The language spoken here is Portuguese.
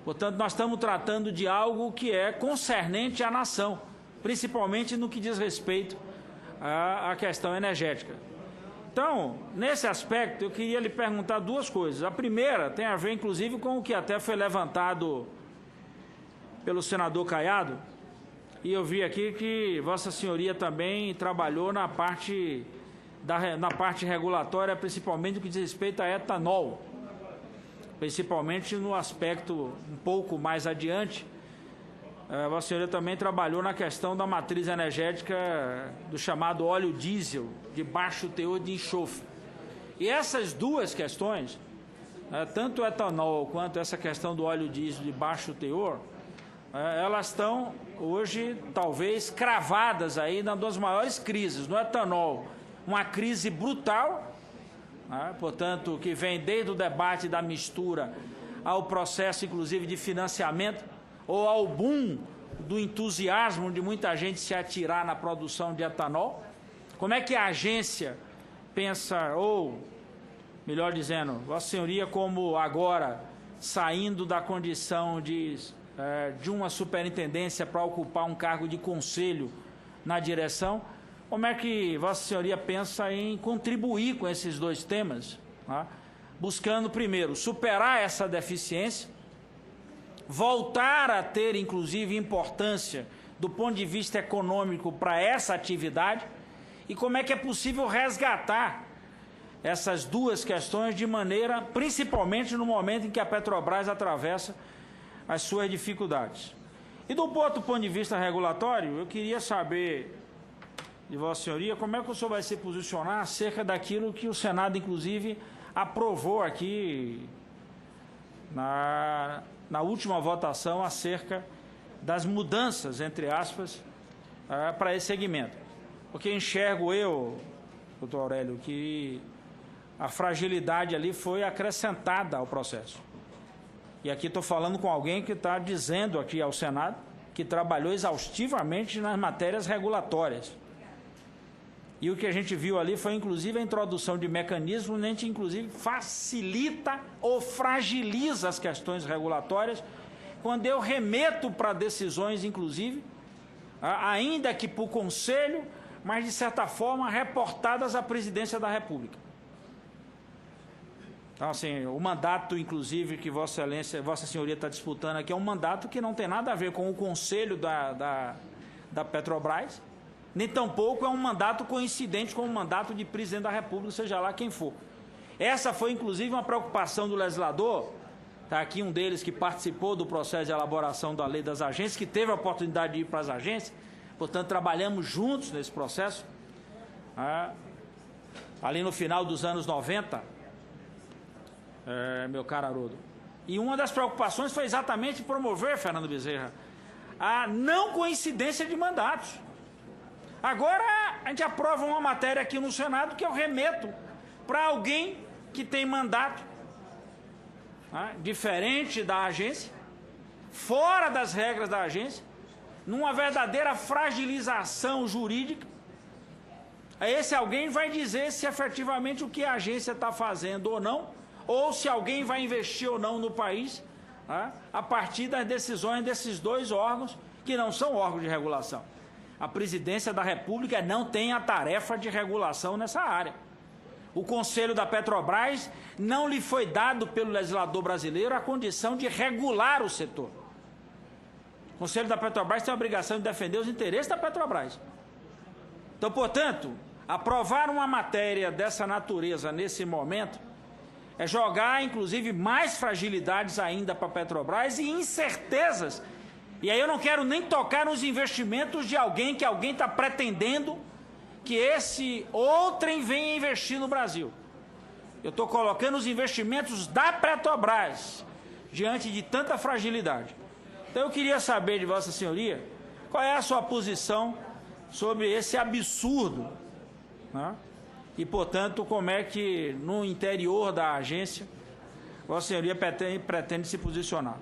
Portanto, nós estamos tratando de algo que é concernente à nação, principalmente no que diz respeito à questão energética. Então, nesse aspecto, eu queria lhe perguntar duas coisas. A primeira tem a ver, inclusive, com o que até foi levantado pelo senador Caiado, e eu vi aqui que Vossa Senhoria também trabalhou na parte regulatória, principalmente no que diz respeito a etanol, principalmente no aspecto um pouco mais adiante. Vossa Senhoria também trabalhou na questão da matriz energética do chamado óleo diesel de baixo teor de enxofre. E essas duas questões, tanto o etanol quanto essa questão do óleo diesel de baixo teor, elas estão hoje talvez cravadas aí nas duas maiores crises. No etanol, uma crise brutal, portanto, que vem desde o debate da mistura ao processo, inclusive, de financiamento, ou ao boom do entusiasmo de muita gente se atirar na produção de etanol. Como é que a agência pensa, ou, melhor dizendo, Vossa Senhoria, como agora, saindo da condição de uma superintendência para ocupar um cargo de conselho na direção, como é que Vossa Senhoria pensa em contribuir com esses dois temas, buscando, primeiro, superar essa deficiência, voltar a ter, inclusive, importância do ponto de vista econômico para essa atividade, e como é que é possível resgatar essas duas questões de maneira, principalmente no momento em que a Petrobras atravessa as suas dificuldades. E do outro ponto de vista regulatório, eu queria saber de Vossa Senhoria como é que o senhor vai se posicionar acerca daquilo que o Senado, inclusive, aprovou aqui na última votação acerca das mudanças, entre aspas, para esse segmento. Porque enxergo eu, doutor Aurélio, que a fragilidade ali foi acrescentada ao processo. E aqui estou falando com alguém que está dizendo aqui ao Senado que trabalhou exaustivamente nas matérias regulatórias. E o que a gente viu ali foi, inclusive, a introdução de mecanismos, onde a gente, inclusive, facilita ou fragiliza as questões regulatórias, quando eu remeto para decisões, inclusive, ainda que por conselho, mas, de certa forma, reportadas à Presidência da República. Então, assim, o mandato, inclusive, que Vossa Senhoria está disputando aqui é um mandato que não tem nada a ver com o conselho da Petrobras, nem tampouco é um mandato coincidente com o mandato de presidente da República, seja lá quem for. Essa foi, inclusive, uma preocupação do legislador. Está aqui um deles que participou do processo de elaboração da lei das agências, que teve a oportunidade de ir para as agências, portanto, trabalhamos juntos nesse processo. Ali no final dos anos 90, meu caro Haroldo. E uma das preocupações foi exatamente promover, Fernando Bezerra, a não coincidência de mandatos. Agora, a gente aprova uma matéria aqui no Senado que eu remeto para alguém que tem mandato diferente da agência, fora das regras da agência, numa verdadeira fragilização jurídica. Esse alguém vai dizer se efetivamente o que a agência está fazendo ou não, ou se alguém vai investir ou não no país, a partir das decisões desses dois órgãos, que não são órgãos de regulação. A Presidência da República não tem a tarefa de regulação nessa área. O Conselho da Petrobras não lhe foi dado pelo legislador brasileiro a condição de regular o setor. O Conselho da Petrobras tem a obrigação de defender os interesses da Petrobras. Então, portanto, aprovar uma matéria dessa natureza nesse momento é jogar, inclusive, mais fragilidades ainda para a Petrobras e incertezas. E aí eu não quero nem tocar nos investimentos de alguém que alguém está pretendendo que esse outrem venha investir no Brasil. Eu estou colocando os investimentos da Petrobras diante de tanta fragilidade. Então eu queria saber de Vossa Senhoria qual é a sua posição sobre esse absurdo, e, portanto, como é que no interior da agência Vossa Senhoria pretende se posicionar.